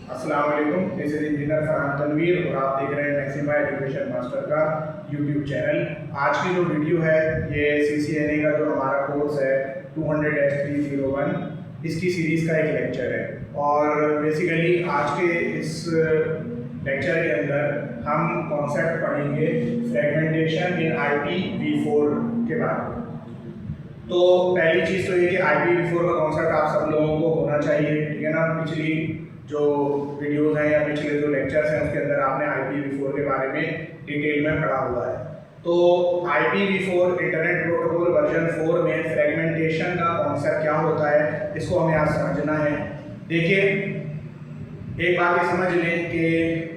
अस्सलाम वालेकुम, this is engineer Farhan Tanveer और आप देख रहे हैं मैक्सिमा एजुकेशन मास्टर का यूट्यूब चैनल। आज की जो वीडियो है ये CCNA का जो हमारा कोर्स है 200-301 इसकी सीरीज़ का एक लेक्चर है। और बेसिकली आज के इस लेक्चर के अंदर हम कॉन्सेप्ट पढ़ेंगे फ्रेगमेंटेशन इन IPv4 के बारे में। तो पहली चीज़ तो ये कि IPv4 का कॉन्सेप्ट आप सब लोगों को होना चाहिए, ठीक है ना। पिछली जो वीडियोस हैं या पिछले जो लेक्चर्स हैं उसके अंदर आपने IPv4 के बारे में डिटेल में पढ़ा हुआ है। तो IPv4 इंटरनेट प्रोटोकॉल वर्जन 4 में फ्रेगमेंटेशन का कॉन्सेप्ट क्या होता है इसको हमें आज समझना है। देखिए, एक बात ये समझ लें कि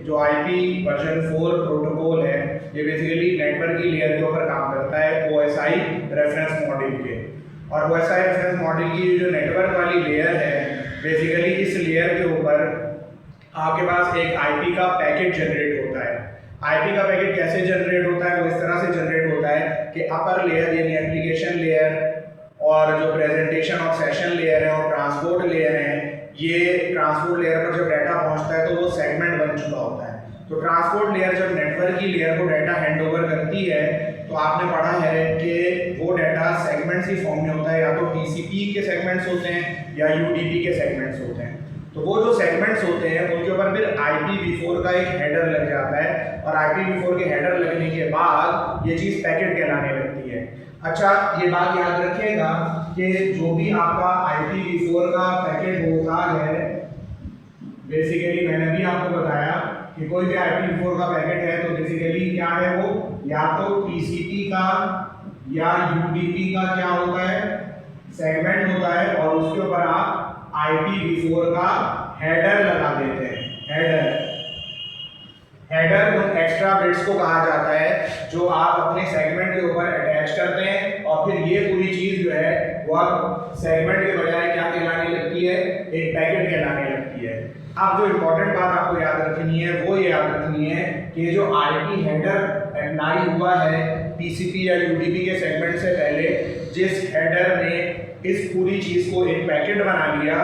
जो IP वर्जन 4 प्रोटोकॉल है ये बेसिकली नेटवर्क की लेयर के ऊपर काम करता है OSI रेफरेंस मॉडल के। और OSI रेफरेंस मॉडल की जो नेटवर्क वाली लेयर है बेसिकली इस लेयर के ऊपर आपके पास एक IP का पैकेट जनरेट होता है। IP का पैकेट कैसे जनरेट होता है? वो इस तरह से जनरेट होता है कि अपर लेयर यानी एप्लीकेशन लेयर और जो प्रेजेंटेशन और सेशन लेयर है और ट्रांसपोर्ट लेयर है, ये ट्रांसपोर्ट लेयर पर जब डाटा पहुंचता है तो वो सेगमेंट बन चुका होता है। तो ट्रांसपोर्ट लेयर जब नेटवर्क की लेयर को डाटा हैंड ओवर करती है तो आपने पढ़ा है कि वो डाटा सेगमेंट्स की फॉर्म में होता है, या तो TCP के सेगमेंट्स होते हैं या UDP के सेगमेंट्स होते हैं। तो वो जो सेगमेंट्स होते हैं उनके ऊपर फिर IPv4 का एक हेडर लग जाता है और IPv4 के हेडर लगने के बाद ये चीज़ पैकेट कहलाने लगती है। अच्छा, ये बात याद रखिएगा कि जो भी आपका IPv4 का पैकेट होता है, बेसिकली मैंने भी आपको बताया कि कोई भी IPv4 का पैकेट है तो बेसिकली क्या है, वो या तो TCP का या UDP का क्या होता है, सेगमेंट होता है, और उसके ऊपर आप IPv4 का हेडर लगा देते हैं। हेडर उन एक्स्ट्रा बिट्स को कहा जाता है जो आप अपने सेगमेंट के ऊपर अटैच करते हैं, और फिर ये पूरी चीज जो है वो आप सेगमेंट के बजाय क्या कहलाने लगती है, एक पैकेट कहलाने लगती है। अब जो इम्पोर्टेंट बात आपको याद रखनी है वो ये याद रखनी है कि जो IP हेडर अप्लाई हुआ है TCP या UDP के सेगमेंट से पहले, जिस हेडर ने इस पूरी चीज को एक पैकेट बना लिया,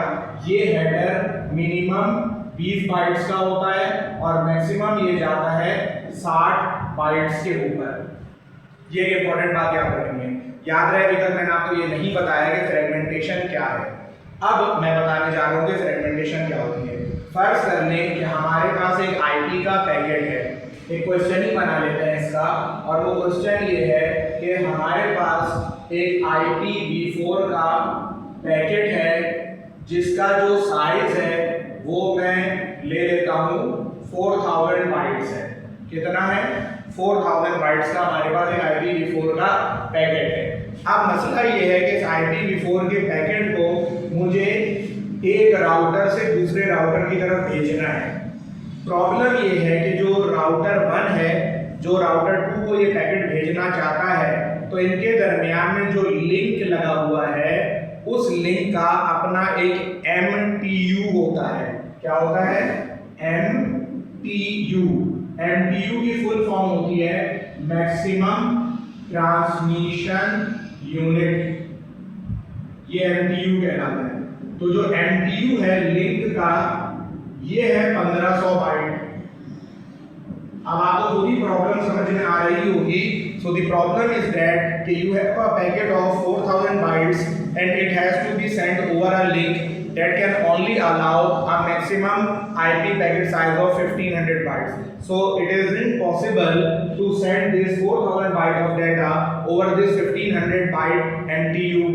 ये हेडर मिनिमम 20 बाइट्स का होता है और मैक्सिमम ये जाता है 60 बाइट्स के ऊपर। ये इंपॉर्टेंट बात याद रखनी है। याद रहे, अभी तक मैंने आपको ये नहीं बताया कि फ्रेगमेंटेशन क्या है। अब मैं बताने जा रहा हूँ कि फ्रेगमेंटेशन क्या होती है। फर्ज कर लें कि हमारे पास एक IP का पैकेट है। एक क्वेश्चन ही बना लेते हैं इसका, और वो क्वेश्चन ये है कि हमारे पास एक IPv4 का पैकेट है जिसका जो साइज है वो मैं ले लेता हूँ 4000 बाइट्स है। कितना है? 4000 बाइट्स का हमारे पास एक IPv4 का पैकेट है। अब मसला ये है कि इस IPv4 के पैकेट को मुझे एक राउटर से दूसरे राउटर की तरफ भेजना है। प्रॉब्लम ये है कि जो राउटर 1 है, जो राउटर 2 को ये पैकेट भेजना चाहता है, तो इनके दरमियान में जो लिंक लगा हुआ है उस लिंक का अपना एक MTU होता है। क्या होता है? MTU। MTU की फुल फॉर्म होती है मैक्सिमम ट्रांसमिशन यूनिट। ये MTU कहलाता है। तो जो MTU है लिंक का, ये है 1500 बाइट। अब आपको पूरी प्रॉब्लम समझ में आ रही होगी। So the problem is that कि you have a packet of 4000 bytes and it has to be sent over a link that can only allow a maximum IP packet size of 1500 bytes. So it isn't possible to send this 4000 byte of data over this 1500 byte MTU।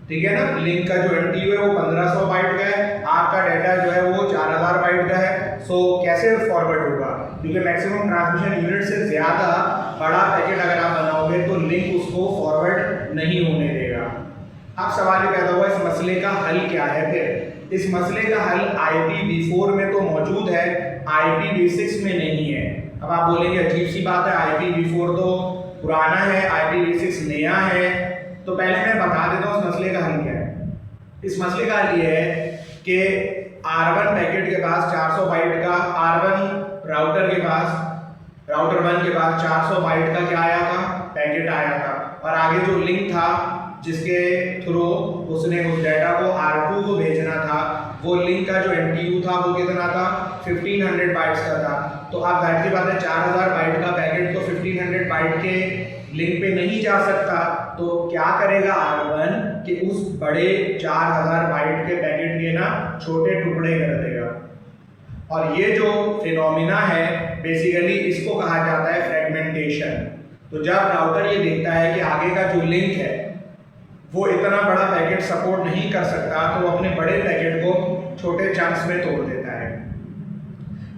ठीक है ना। Link का जो MTU है वो 1500 bite का है, आपका डाटा जो है वो 4000 बाइट का है। सो कैसे फॉरवर्ड होगा? क्योंकि मैक्सिमम ट्रांसमिशन यूनिट से ज्यादा बड़ा पैकेट अगर आप बनाओगे तो लिंक उसको फॉरवर्ड नहीं होने देगा। अब सवाल ये पैदा हुआ, इस मसले का हल क्या है? फिर इस मसले का हल IPv4 में तो मौजूद है, IPv6 में नहीं है। अब आप बोलेंगे अजीब सी बात है, IPv4 तो पुराना है, IPv6 नया है। तो पहले मैं बता देता हूँ इस मसले का हल क्या है। इस मसले का हल ये है कि R1 पैकेट के पास 400 बाइट का, R1 राउटर के पास, राउटर 1 के पास 400 बाइट का क्या आया था? पैकेट आया था। और आगे जो लिंक था जिसके थ्रू उसने उस डाटा को R2 को भेजना था, वो लिंक का जो NTU था वो कितना था, 1500 बाइट्स का था। तो आप जाहिर सी बात है 4000 बाइट का पैकेट तो 1500 बाइट के लिंक पे नहीं जा सकता। तो क्या करेगा R1 कि उस बड़े 4000 बाइट के पैकेट के ना छोटे टुकड़े कर देगा। और ये जो फिनोमिना है बेसिकली इसको कहा जाता है फ्रेगमेंटेशन। तो जब राउटर ये देखता है कि आगे का जो लिंक है वो इतना बड़ा पैकेट सपोर्ट नहीं कर सकता, तो वो अपने बड़े पैकेट को छोटे चंक्स में तोड़ देता है।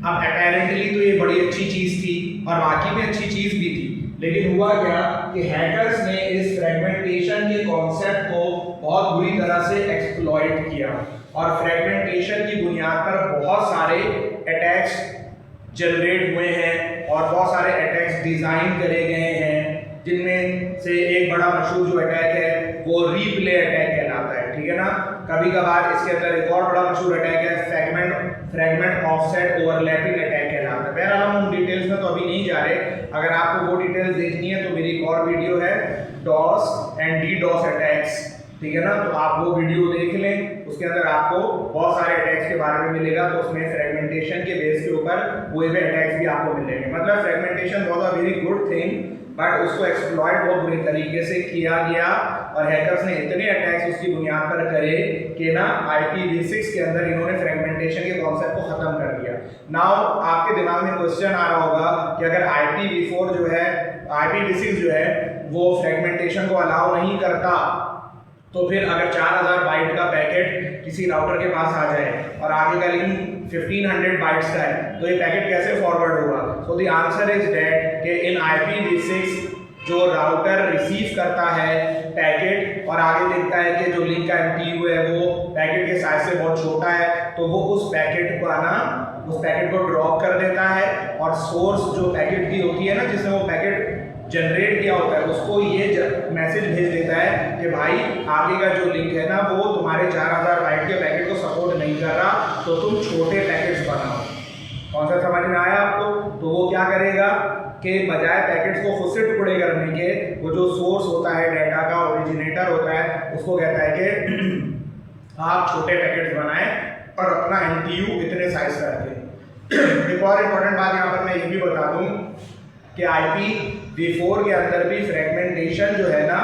अब अपेरेंटली तो ये बड़ी अच्छी चीज़ थी और वाकई में अच्छी चीज़ भी थी, लेकिन हुआ क्या कि हैकर्स ने इस फ्रेगमेंटेशन के कॉन्सेप्ट को बहुत बुरी तरह से एक्सप्लॉइट किया और फ्रेगमेंटेशन की बुनियाद पर बहुत सारे अटैक्स जनरेट हुए हैं और बहुत सारे अटैक्स डिज़ाइन करे गए हैं, जिनमें से एक बड़ा मशहूर जो अटैक है वो रीप्ले अटैक कहलाता है, ठीक है ना। कभी कभार इसके अंदर एक और बड़ा मशहूर अटैक है फ्रैगमेंट ऑफसेट ओवरलैपिंग अटैक कहलाता है। बहरहाल हम उन डिटेल्स में तो अभी नहीं जा रहे। अगर आपको वो डिटेल्स देखनी है तो मेरी एक और वीडियो है डॉस एंड DDoS अटैक्स, ठीक है ना, तो आप वो वीडियो देख लें। उसके अंदर आपको बहुत सारे अटैक्स के बारे में मिलेगा, तो उसमें फ्रेगमेंटेशन के बेस के ऊपर हुए हुए अटैक्स भी आपको मिलेंगे। मतलब fragmentation was a very good thing, but उसको एक्सप्लॉइट बहुत बुरे तरीके से किया गया और हैकर्स ने इतने अटैक्स उसकी बुनियाद पर करे कि ना IPv6 के अंदर इन्होंने फ्रेगमेंटेशन के कॉन्सेप्ट को खत्म कर दिया। नाउ आपके दिमाग में क्वेश्चन आ रहा होगा कि अगर IPv4 जो है IPv6 जो है वो फ्रेगमेंटेशन को अलाउ नहीं करता, तो फिर अगर 4000 बाइट का पैकेट किसी राउटर के पास आ जाए और आगे का लिंक 1500 बाइट्स का है, तो ये पैकेट कैसे फॉरवर्ड होगा? So the answer is that कि इन IPv6 जो राउटर रिसीव करता है पैकेट और आगे देखता है कि जो लिंक का MTU है वो पैकेट के साइज से बहुत छोटा है, तो वो उस पैकेट को ड्रॉप कर देता है और सोर्स जो पैकेट की होती है ना, जिसने वो पैकेट जनरेट किया होता है, उसको ये मैसेज भेज देता है कि भाई आगे का जो लिंक है ना वो तुम्हारे 4000 बाइट के पैकेट को सपोर्ट नहीं कर रहा, तो तुम छोटे पैकेट्स बनाओ। कौन सा समझ में आया आपको? तो वो क्या करेगा कि बजाय पैकेट्स को खुद से टुकड़े करने के, वो जो सोर्स होता है डाटा का, ओरिजिनेटर होता है, उसको कहता है कि आप छोटे पैकेट्स बनाएं और अपना NTU इतने साइज का रखें। एक और इम्पोर्टेंट बात यहाँ पर मैं ये भी बता दूँ कि IPv4 के अंदर भी फ्रेगमेंटेशन जो है ना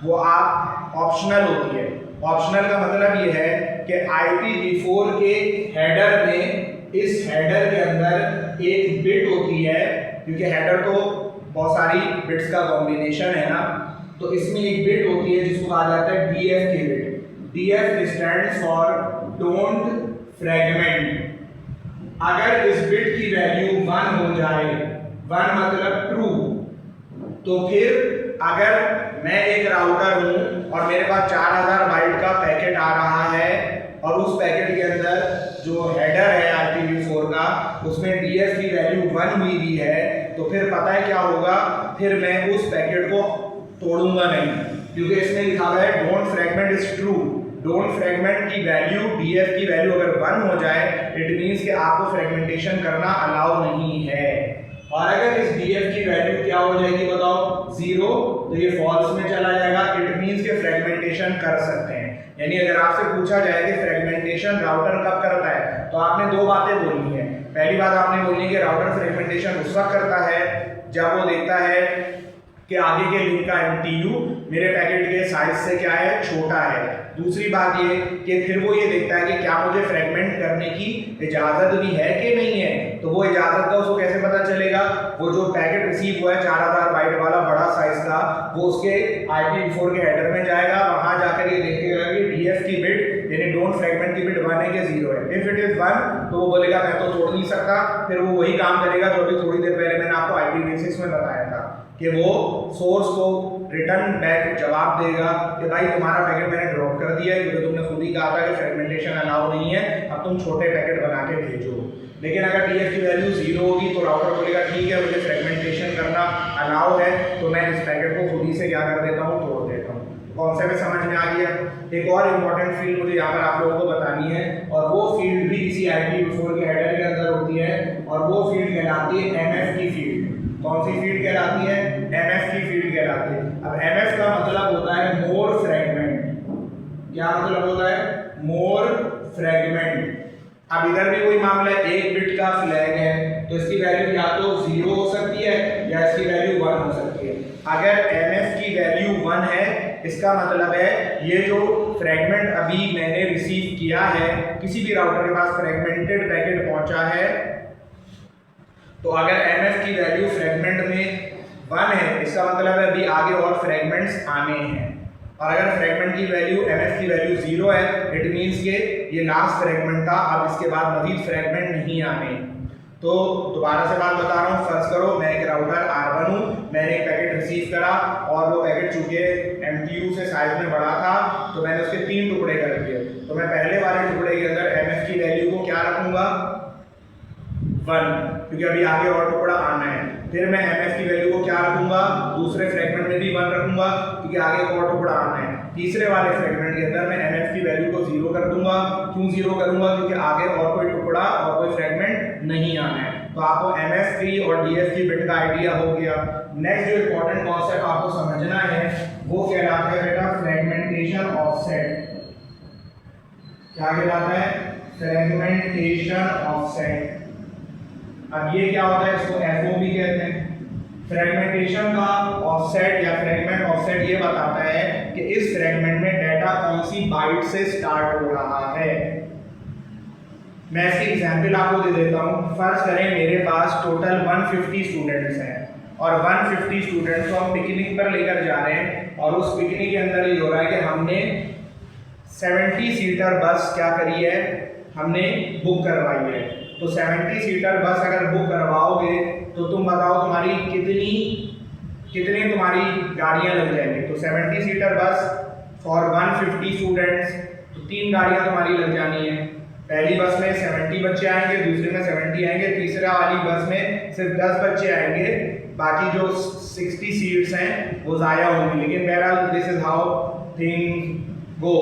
वो आप ऑप्शनल होती है। ऑप्शनल का मतलब ये है कि IPv4 के हेडर में, इस हेडर के अंदर एक बिट होती है, क्योंकि हेडर तो बहुत सारी बिट्स का कॉम्बिनेशन है ना, तो इसमें एक बिट होती है जिसको कहा जाता है DF की bit. DF stands for don't fragment. अगर इस बिट की वैल्यू 1 हो जाए, 1 मतलब ट्रू, तो फिर अगर मैं एक राउटर हूं और मेरे पास 4000 बाइट का पैकेट आ रहा है और उस पैकेट के अंदर जो हेडर है IPv4 का, उसमें DF की वैल्यू 1 हुई है, तो फिर पता है क्या होगा, फिर मैं उस पैकेट को तोड़ूंगा नहीं, क्योंकि इसमें लिखा हुआ है don't fragment is true. Don't fragment की वैल्यू, DF की वैल्यू अगर 1 हो जाए, इट मीन्स कि आपको फ्रेगमेंटेशन करना अलाउ नहीं है। और अगर इस DF की वैल्यू क्या हो जाएगी बताओ, 0, तो ये फॉल्स में चला जाएगा। इट मीन्स के फ्रेगमेंटेशन कर सकते हैं। यानी अगर आपसे पूछा जाए कि फ्रेगमेंटेशन राउटर कब करता है, तो आपने दो बातें बोलनी है। पहली बात आपने बोलनी है कि राउटर फ्रेगमेंटेशन उस वक्त करता है जब वो देखता है कि आगे के लिंक का MTU मेरे पैकेट के साइज से क्या है, छोटा है। दूसरी बात ये कि फिर वो ये देखता है कि क्या मुझे फ्रेगमेंट करने की इजाज़त भी है कि नहीं है। तो वो इजाज़त का उसको कैसे पता चलेगा? वो जो पैकेट रिसीव हुआ है 4000 बाइट वाला बड़ा साइज का, वो उसके IPv4 के हेडर में जाएगा, वहाँ जाकर ये देखेगा कि DF की बिट यानी डोंट फ्रेगमेंट की बिट 1 है कि 0 है। इफ इट इज 1 तो वो बोलेगा मैं तो तोड़ नहीं सकता, फिर वो वही काम करेगा जो अभी थोड़ी देर पहले मैंने आपको IPv6 में बताया था कि वो सोर्स को रिटर्न बैक जवाब देगा कि भाई तुम्हारा पैकेट मैंने ड्रॉप कर दिया क्योंकि तुमने खुद ही कहा था कि फ्रेगमेंटेशन अलाउ नहीं है, अब तुम छोटे पैकेट बना के भेजो। लेकिन अगर DF की वैल्यू 0 होगी तो राउटर बोलेगा ठीक है मुझे फ्रेगमेंटेशन करना अलाउ है, तो मैं इस पैकेट को खुद ही से क्या कर देता हूँ, तोड़ देता हूँ। कॉन्सेप्ट में समझ में आ गया। एक और इम्पोर्टेंट फील्ड मुझे यहाँ पर आप लोगों को बतानी है, और वो फील्ड भी इसी IPv4 के हेडर के अंदर होती है, और वो फील्ड कहलाती है MF की फील्ड। कौन सी फील्ड कहलाती है? MF की फील्ड कहलाती है। अब MF का मतलब होता है मोर फ्रेगमेंट। क्या मतलब होता है? मोर फ्रेगमेंट। अब इधर भी कोई मामला है, 1 बिट का फ्लैग है तो इसकी वैल्यू या तो 0 हो सकती है या इसकी वैल्यू 1 हो सकती है। अगर MF की वैल्यू 1 है इसका मतलब है ये जो फ्रेगमेंट अभी मैंने रिसीव किया है, किसी भी राउटर के पास फ्रेगमेंटेड पैकेट पहुंचा है, तो अगर MF की वैल्यू फ्रेगमेंट में 1 है इसका मतलब है अभी आगे और फ्रेगमेंट्स आने हैं। और अगर फ्रेगमेंट की वैल्यू MF की वैल्यू 0 है इट मीन्स के ये लास्ट फ्रेगमेंट था, अब इसके बाद मजीद फ्रेगमेंट नहीं आने। तो दोबारा से बात बता रहा हूँ, फर्ज करो मैं एक राउटर R1 हूँ, मैंने एक पैकेट रिसीव करा और वो पैकेट चूंकि MTU से साइज में बड़ा था तो मैंने उसके 3 टुकड़े कर दिए। तो मैं पहले वाले टुकड़े के अंदर MF की वैल्यू को क्या रखूंगा 1, क्योंकि अभी आगे और टुकड़ा आना है। फिर मैं MF की वैल्यू को क्या रखूंगा दूसरे फ्रेगमेंट में भी 1 रखूंगा क्योंकि आगे और टुकड़ा आना है। तीसरे वाले फ्रेगमेंट के अंदर मैं MF की वैल्यू को 0 कर दूंगा। क्यों 0 करूंगा? क्योंकि आगे और कोई टुकड़ा और कोई फ्रेगमेंट नहीं आना है। तो आपको MF3 और DF3 बिट का आइडिया हो गया। नेक्स्ट जो इंपॉर्टेंट कॉन्सेप्ट आपको समझना है वो कहलाता है बेटा फ्रेगमेंटेशन ऑफसेट। क्या कहलाता है? Fragmentation offset. अब ये क्या होता है? इसको FO भी कहते हैं। फ्रेगमेंटेशन का ऑफसेट या फ्रेगमेंट ऑफसेट ये बताता है कि इस फ्रेगमेंट में डाटा कौन सी बाइट से स्टार्ट हो रहा है। मैं इसकी एग्जांपल आपको दे देता हूँ। फर्ज करें मेरे पास टोटल 150 स्टूडेंट्स हैं और 150 स्टूडेंट्स को हम पिकनिक पर लेकर जा रहे हैं और उस पिकनिक के अंदर ये हो रहा है कि हमने 70 सीटर बस क्या करी है, हमने बुक करवाई है। तो 70 सीटर बस अगर बुक करवाओगे तो तुम बताओ तुम्हारी कितनी तुम्हारी गाड़ियां लग जाएंगी। तो 70 सीटर बस फॉर 150 स्टूडेंट्स, तो 3 गाड़ियां तुम्हारी लग जानी है। पहली बस में 70 बच्चे आएंगे, दूसरे में 70 आएंगे, तीसरा वाली बस में सिर्फ 10 बच्चे आएंगे, बाकी जो 60 सीट्स हैं वो ज़ाया होंगी। लेकिन बहरहाल this is how things go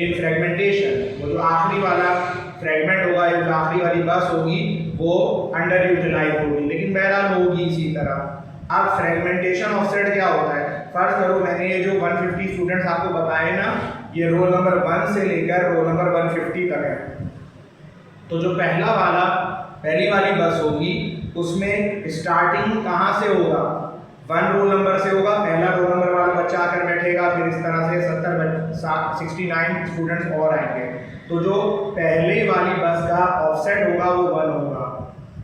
in fragmentation. वो जो आखिरी वाला फ्रेगमेंट होगा या जो आखिरी वाली बस होगी वो अंडर यूटिलाइज होगी, लेकिन बहरहाल होगी इसी तरह। अब फ्रेगमेंटेशन ऑफसेट क्या होता है? फर्ज करो मैंने ये जो 150 स्टूडेंट्स आपको बताए ना, ये रोल नंबर 1 से लेकर रोल नंबर 150 तक है। तो जो पहली वाली बस होगी उसमें स्टार्टिंग कहाँ से होगा? 1 रोल नंबर से होगा, पहला रोल नंबर वाला बच्चा आकर बैठेगा, फिर इस तरह से 69 स्टूडेंट्स और आएंगे। तो जो पहले वाली बस का ऑफसेट होगा वो 1 होगा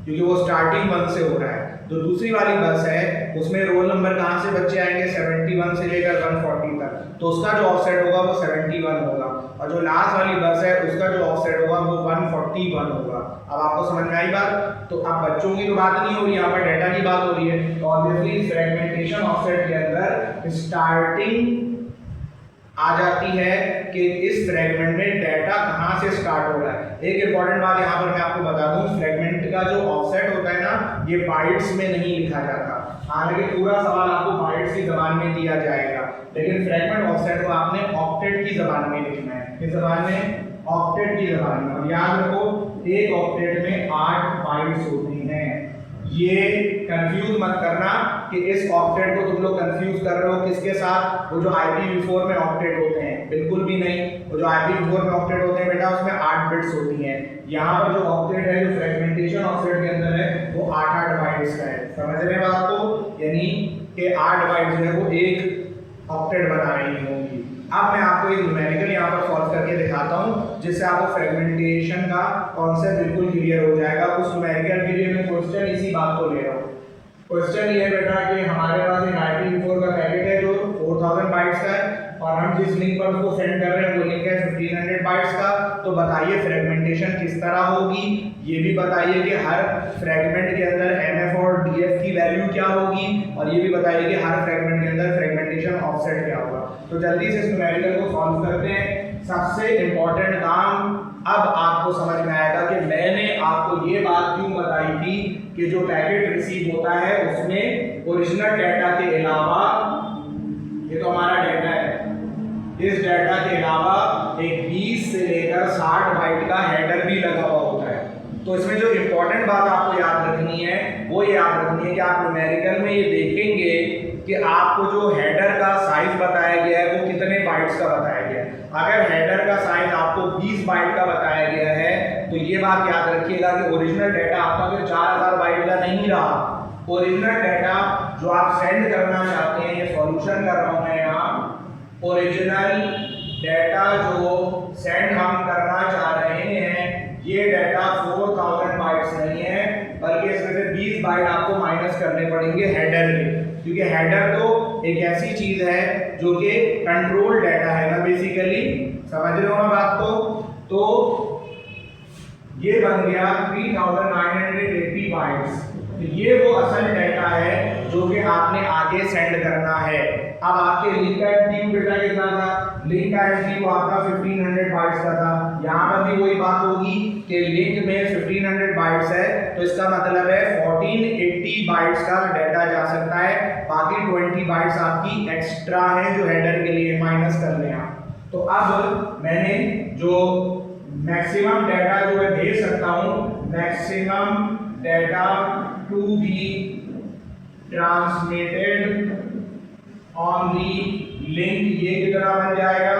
क्योंकि वो स्टार्टिंग 1 से हो रहा है। जो दूसरी वाली बस है उसमें रोल नंबर कहाँ से बच्चे आएंगे? 71 से लेकर 140 तक, तो उसका जो ऑफसेट होगा वो 71 होगा। और जो लास्ट वाली बस है उसका जो ऑफसेट होगा वो 141 होगा। अब आपको समझ में आई बात? तो अब बच्चों की तो बात नहीं हो रही, यहाँ पर डाटा की बात हो रही है। तो ऑब्वियसली फ्रेगमेंटेशन ऑफसेट के अंदर स्टार्टिंग आ जाती है कि इस फ्रेगमेंट में डाटा कहाँ से स्टार्ट हो रहा है। एक इंपॉर्टेंट बात यहाँ पर मैं आपको बता दूं, फ्रेगमेंट का जो ऑफसेट होता है ना ये बाइट्स में नहीं लिखा जाता। हालांकि पूरा सवाल आपको बाइट्स की जबान में दिया जाएगा, लेकिन फ्रेगमेंट ऑफसेट को आपने ऑक्टेट की जबान में लिखना है। किस जबान में? ऑक्टेट की जबान में। और याद रखो एक ऑक्टेट में 8 बाइट्स होती हैं। ये कंफ्यूज मत करना कि इस ऑक्टेट को तुम लोग कंफ्यूज कर रहे हो किसके साथ, वो जो IPv4 में ऑक्टेट होते हैं, बिल्कुल भी नहीं। वो जो IPv4 में ऑक्टेट होते हैं बेटा उसमें 8 बिट्स होती हैं। यहाँ पर जो ऑक्टेट है जो फ्रेगमेंटेशन ऑफसेट के अंदर है वो 8 बाइट्स का है। समझ रहे हैं बात को? यानी कि 8 बाइट्स जो है वो एक ऑक्टेट बना रही होंगी। अब मैं आपको एक न्यूमेरिकल यहाँ पर सॉल्व करके दिखाता हूँ जिससे आपको फ्रेगमेंटेशन का कॉन्सेप्ट बिल्कुल क्लियर हो जाएगा। उस न्यूमेरिकल के लिए मैं क्वेश्चन इसी बात को ले रहा हूँ। क्वेश्चन ये बेटा कि हमारे पास एक IPv4 का पैकेट है जो 4000 बाइट्स का है और हम जिस लिंक पर उसको सेंड कर रहे हैं वो लिंक है 1500 बाइट्स का। तो बताइए फ्रेगमेंटेशन किस तरह होगी, ये भी बताइए कि हर फ्रेगमेंट के अंदर MF और DF की वैल्यू क्या होगी, और ये भी बताइए कि हर फ्रेगमेंट के अंदर फ्रेगमेंटेशन ऑफसेट क्या होगा। तो जल्दी से इस न्यूमेरिकल को सॉल्व करते हैं। सबसे इंपॉर्टेंट काम अब आपको समझ में आएगा कि मैंने आपको ये बात क्यों बताई थी कि जो पैकेट रिसीव होता है उसमें ओरिजिनल डाटा के अलावा, ये तो हमारा डाटा है, इस डाटा के अलावा एक 20 से लेकर 60 बाइट का हेडर भी लगा हुआ होता है। तो इसमें जो इंपॉर्टेंट बात आपको याद रखनी है वो याद रखनी है कि आप न्यूमेरिकल में ये देखेंगे कि आपको जो हेडर का साइज बताया गया है वो कितने बाइट्स का बताया गया है। अगर हेडर का साइज आपको 20 बाइट का बताया गया है तो ये बात याद रखिएगा कि ओरिजिनल डाटा आपका फिर 4000 बाइट का नहीं रहा। ओरिजिनल डाटा जो आप सेंड करना चाहते हैं, ये सॉल्यूशन कर रहा हूं मैं यहाँ, ओरिजिनल डाटा जो सेंड हम करना चाह रहे हैं ये डाटा 4000 बाइट्स नहीं है, बल्कि इसमें से 20 बाइट आपको माइनस करने पड़ेंगे हेडर के, क्योंकि हेडर तो एक ऐसी चीज है जो कि कंट्रोल डाटा है ना बेसिकली। समझ रहे हो ना बात को? तो ये बन गया 3980 बाइट्स। तो ये वो असल डाटा है जो कि आपने आगे सेंड करना है। अब आपके लिंक का एमटीयू डेटा कितना था? लिंक का एमटीयू आपका 1500 बाइट्स का था। यहाँ पर भी वही बात होगी कि लिंक में 1500 बाइट्स है, तो इसका मतलब है 1480 बाइट्स का डाटा जा सकता है, बाकी 20 बाइट्स आपकी एक्स्ट्रा है जो हेडर के लिए माइनस कर लें आप। तो अब मैंने जो मैक्सिमम डाटा जो है भेज सकता हूँ, maximum data to be transmitted on the link, ये कितना बन जाएगा?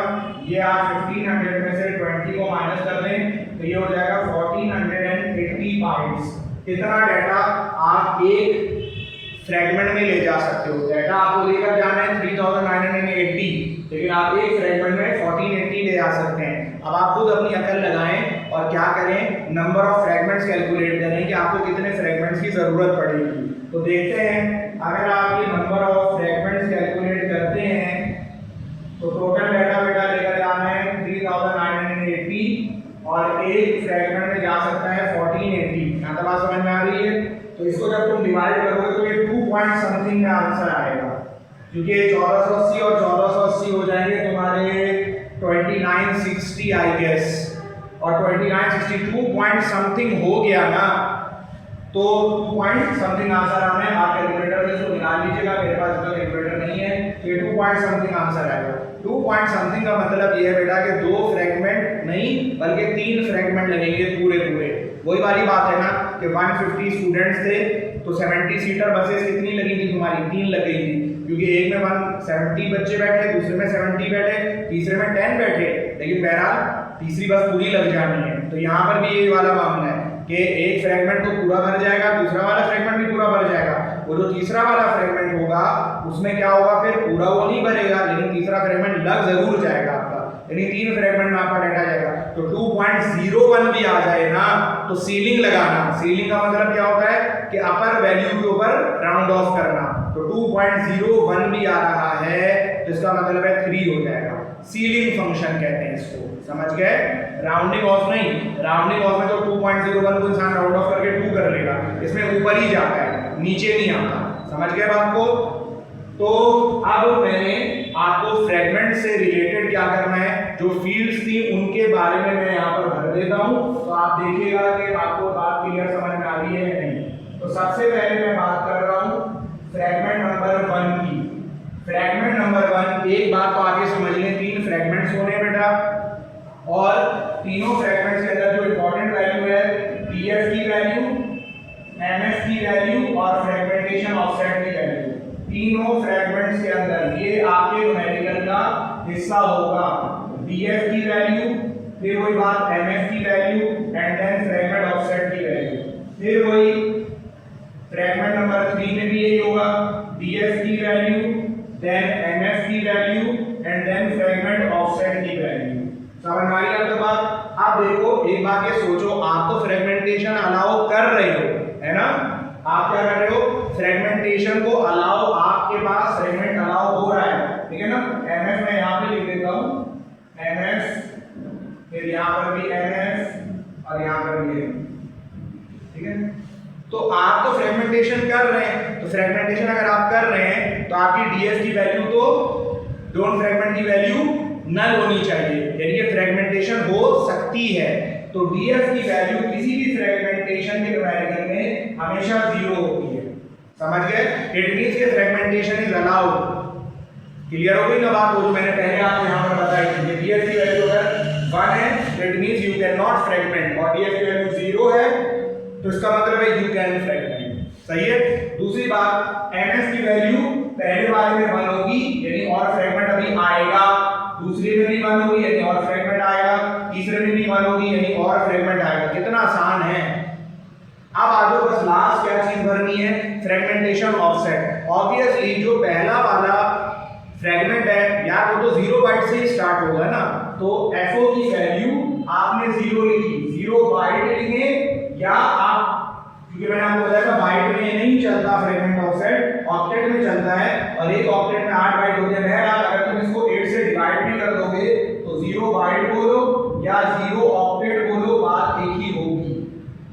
ये आप 1500 में से 20 को माइनस कर दें तो ये हो जाएगा 1480 बाइट्स। इतना डाटा आप एक फ्रेगमेंट में ले जा सकते हो। डाटा आपको लेकर जाना है 3980, लेकिन आप एक फ्रेगमेंट में 1480 ले जा सकते हैं। अब आप खुद अपनी अकल लगाएं और क्या करें, नंबर ऑफ फ्रेगमेंट्स कैलकुलेट करें कि आपको कितने फ्रेगमेंट्स की जरूरत पड़ेगी। तो देखते हैं, अगर आप ये नंबर ऑफ फ्रेगमेंट्स कैलकुलेट करते हैं तो टोटल डाटा बेटा लेकर जाना है 3980 और एक फ्रेगमेंट में जा सकता है 1480। यहाँ तक बात समझ में आ रही है? तो इसको जब तुम डिवाइड करोगे तो ये 2 पॉइंट समथिंग में आंसर आएगा, क्योंकि 1480 और 1480 हो जाएंगे तुम्हारे 2960 आई गेस, और 2960 2 पॉइंट समथिंग हो गया ना, तो 2 पॉइंट समथिंग आंसर आना है। आप कैलकुलेटर से इसको निकाल लीजिएगा, मेरे पास इसका कैलकुलेटर नहीं है, तो ये 2 पॉइंट समथिंग आंसर आएगा। 2 पॉइंट समथिंग का मतलब ये है बेटा कि 2 फ्रेगमेंट नहीं बल्कि 3 फ्रेगमेंट लगेंगे पूरे पूरे। वही वाली बात है ना कि 150 स्टूडेंट्स थे तो 70 सीटर बसेस कितनी लगेंगी तुम्हारी? 3 लगेंगी, क्योंकि एक में 170 बच्चे बैठे, दूसरे में 70 बैठे, तीसरे में 10 बैठे, लेकिन बहरहाल तीसरी बस पूरी लग जानी है। तो यहाँ पर भी यही वाला मामला है कि एक फ्रेगमेंट तो पूरा भर जाएगा, दूसरा वाला फ्रेगमेंट भी पूरा भर जाएगा, वो जो तीसरा वाला फ्रेगमेंट होगा उसमें क्या होगा, फिर पूरा वो नहीं भरेगा, लेकिन तीसरा फ्रेगमेंट लग जरूर जाएगा आपका, यानी 3 फ्रेगमेंट में आपका डाटा जाएगा। तो 2.01 भी आ जाए ना तो सीलिंग लगाना। सीलिंग का मतलब क्या होता है कि अपर वैल्यू के ऊपर राउंड ऑफ करना। तो 2.01 भी आ रहा है तो इसका मतलब है 3 हो जाएगा। सीलिंग फंक्शन कहते हैं इसको, समझ गए? राउंडिंग ऑफ नहीं, राउंडिंग ऑफ में तो 2.01 को इंसान राउंड ऑफ करके 2 कर लेगा, इसमें ऊपर ही जाता है, नीचे नहीं आता। समझ गए बात को? तो अब मैंने आपको फ्रेगमेंट से रिलेटेड क्या करना है, जो फील्ड्स थी उनके बारे में मैं यहाँ पर भर देता हूँ, तो आप देखिएगा कि आपको बात क्लियर समझ में आ रही है या नहीं। तो सबसे पहले मैं बात कर रहा हूँ फ्रेगमेंट नंबर 1 की। फ्रेगमेंट नंबर 1, एक बात को आगे समझ लें, 3 फ्रेगमेंट्स होने बेटा, और तीनों फ्रेगमेंट्स के अंदर जो इंपॉर्टेंट वैल्यू है डीएफ की वैल्यू, एमएफ की वैल्यू और फ्रेगमेंटेशन ऑफसेट की वैल्यू, तीनों फ्रेगमेंट्स के अंदर ये आपके न्यूमेरिकल का हिस्सा होगा। डीएफ की वैल्यू, फिर वही बात एमएफ की value and then fragment offset की वैल्यू, फिर वही फ्रेगमेंट नंबर 3 में भी यही होगा, डीएफ की वैल्यू, देन एमएफ की value and then fragment offset की वैल्यू। समझ में आ रही है बात? आप देखो एक बात ये सोचो, आप तो फ्रेगमेंटेशन अलाउ कर रहे हो, है ना? आप क्या कर रहे हो? फ्रेगमेंटेशन को अलाउ, आपके पास फ्रेगमेंट अलाउ हो रहा है, ठीक है ना? एमएफ मैं यहाँ पे लिख देता हूँ, एमएफ, फिर यहाँ पर भी एमएफ और यहाँ पर भी, ठीक है? तो आप तो फ्रेगमेंटेशन कर रहे हैं, तो फ्रेगमेंटेशन अगर आप कर रहे हैं तो आपकी डीएफ की वैल्यू तो डोंट फ्रेगमेंट की वैल्यू नल होनी चाहिए, यानी कि फ्रेगमेंटेशन हो सकती है। तो डीएफ की वैल्यू किसी भी फ्रेगमेंटेशन के न्यूमेरिकल में हमेशा 0 होती है। समझ गए? इट मींस कि फ्रेगमेंटेशन इज अलाउड। क्लियर हो गई ना बात? वो जो मैंने पहले आपको यहां पर बताई थी, डीएफ की वैल्यू अगर 1 है तो it means you can not fragment, और डीएफ की वैल्यू 0 है तो इसका मतलब है यू कैन फ्रेगमेंट। सही है? दूसरी बात, एमएफ की वैल्यू पहले वाले में 1 होगी, यानी और फ्रेगमेंट अभी आएगा, दूसरे में भी 1 होगी यानी और फ्रेगमेंट आएगा, तीसरे में भी 1 होगी यानी और फ्रेगमेंट आएगा। कितना आसान है। अब आगे बस लास्ट क्या चीज भरनी है, फ्रेगमेंटेशन ऑफसेट। ऑब्वियसली जो पहला वाला फ्रेगमेंट है यार वो तो 0 बाइट से ही स्टार्ट होगा ना, तो FO की वैल्यू आपने 0 लिखी, 0 बाइट लिखे, या आप क्योंकि मैंने आपको बताया था बाइट में नहीं चलता फ्रेगमेंट ऑफसेट, ऑक्टेट में चलता है, और एक ऑक्टेट में 8 बाइट होते हैं। बहरहाल अगर तुम इसको 8 से डिवाइड भी कर दोगे तो 0 बाइट बोलो या 0 ऑक्टेट बोलो, बात एक ही होगी।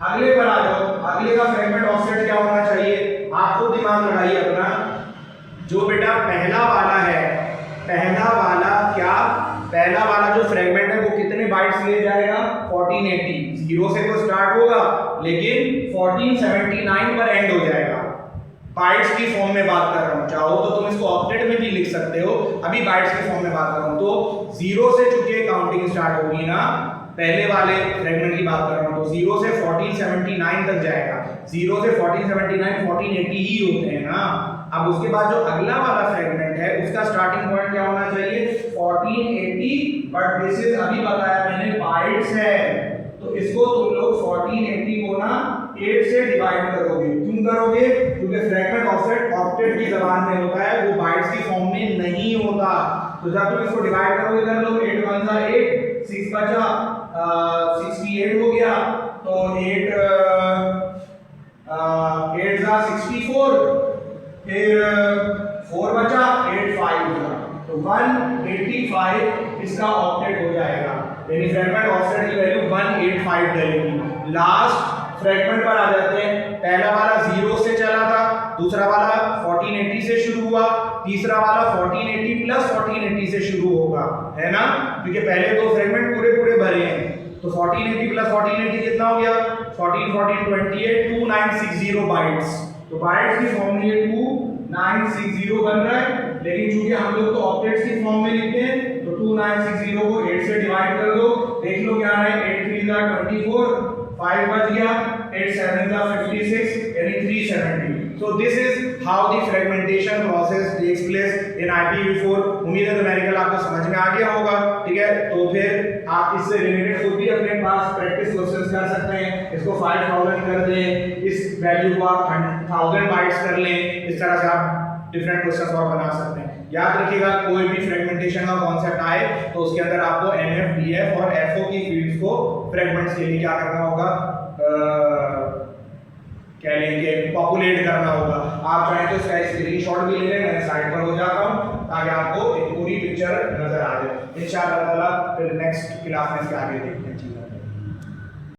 अगले पर आ जाओ, अगले का फ्रेगमेंट ऑफसेट क्या होना चाहिए, आप खुद दिमाग लगाइए अपना। जो बेटा पहला वाला है, पहला वाला क्या, पहला वाला जो फ्रेगमेंट है वो कितने बाइट्स ले जाएगा, 1480। 0 से तो स्टार्ट होगा लेकिन 1479 पर एंड हो जाएगा। बाइट्स की फॉर्म में बात कर रहा हूं, चाहो तो तुम इसको ऑक्टेट में भी लिख सकते हो, अभी बाइट्स की फॉर्म में बात कर रहा हूं। तो 0 से चूंकि काउंटिंग स्टार्ट होगी ना, पहले वाले फ्रेगमेंट की बात कर रहा हूं, तो 0 से 1479 तक जाएगा। 0 से 1479 1480 ही होते हैं ना। अब उसके बाद जो अगला वाला फ्रेगमेंट है उसका स्टार्टिंग पॉइंट क्या होना चाहिए, 1480, बट दिस इज अभी बताया मैंने बाइट्स है, तो इसको तुम लोग 1480 को ना 8 से डिवाइड करोगे। क्यों करोगे, क्योंकि फ्रेगमेंट ऑफसेट ऑक्टेट की जबान में होता है, वो बाइट्स की फॉर्म में नहीं होता। तो जब तुम इसको डिवाइड करोगे कर लो, 8 1 जा 8, 6 बचा 68 हो गया, तो 8 जा 64, फिर 4 बचा 8 5 होगा, तो 185 इसका ऑक्टेट हो जाएगा, यानी फ्रेगमेंट ऑफसेट की वैल्यू 185 डलेगी। लास्ट फ्रेगमेंट पर आ जाते हैं। पहला वाला 0 से चला था, दूसरा वाला 1480 से शुरू हुआ, तीसरा वाला 1480 प्लस 1480 से शुरू होगा, है ना, क्योंकि पहले दो फ्रेगमेंट पूरे पूरे भरे हैं। तो 1480 प्लस 1480 कितना हो गया, 14 14 28, 2960 बाइट्स। तो बाइट्स की फॉर्म में ये 2960 बन रहा है, लेकिन चूंकि हम लोग तो ऑक्टेट्स की फॉर्म में लिखते हैं, तो 2960 को 8 से डिवाइड कर दो, देख लो क्या है, 8 3 जा 24, 5 बच गया, 8 7 जा 56, यानी 370। So this is how the fragmentation process takes place in IPv4। उम्मीद है न्यूमेरिकल आपको समझ में आ गया होगा, ठीक है। तो फिर आप इससे रिलेटेड खुद भी अपने पास प्रैक्टिस क्वेश्चंस कर सकते हैं। इसको 5000 कर दें, इस वैल्यू को आप 1000 बाइट्स कर लें, इस तरह से आप डिफरेंट क्वेश्चंस और बना सकते हैं। याद रखिएगा कोई भी फ्रेगमेंटेशन का कॉन्सेप्ट आए तो उसके अंदर आपको NF, DF और FO की फील्ड्स को फ्रेगमेंट्स के लिए क्या करना होगा, क्या लेंगे, पॉपुलेट करना होगा। आप चाहें तो इसका स्क्रीनशॉट भी ले लें, मैं साइड पर हो जाता हूं ताकि आपको एक पूरी पिक्चर नजर आ जाए। इंशाअल्लाह ताला फिर नेक्स्ट क्लास में इसके आगे देखते हैं।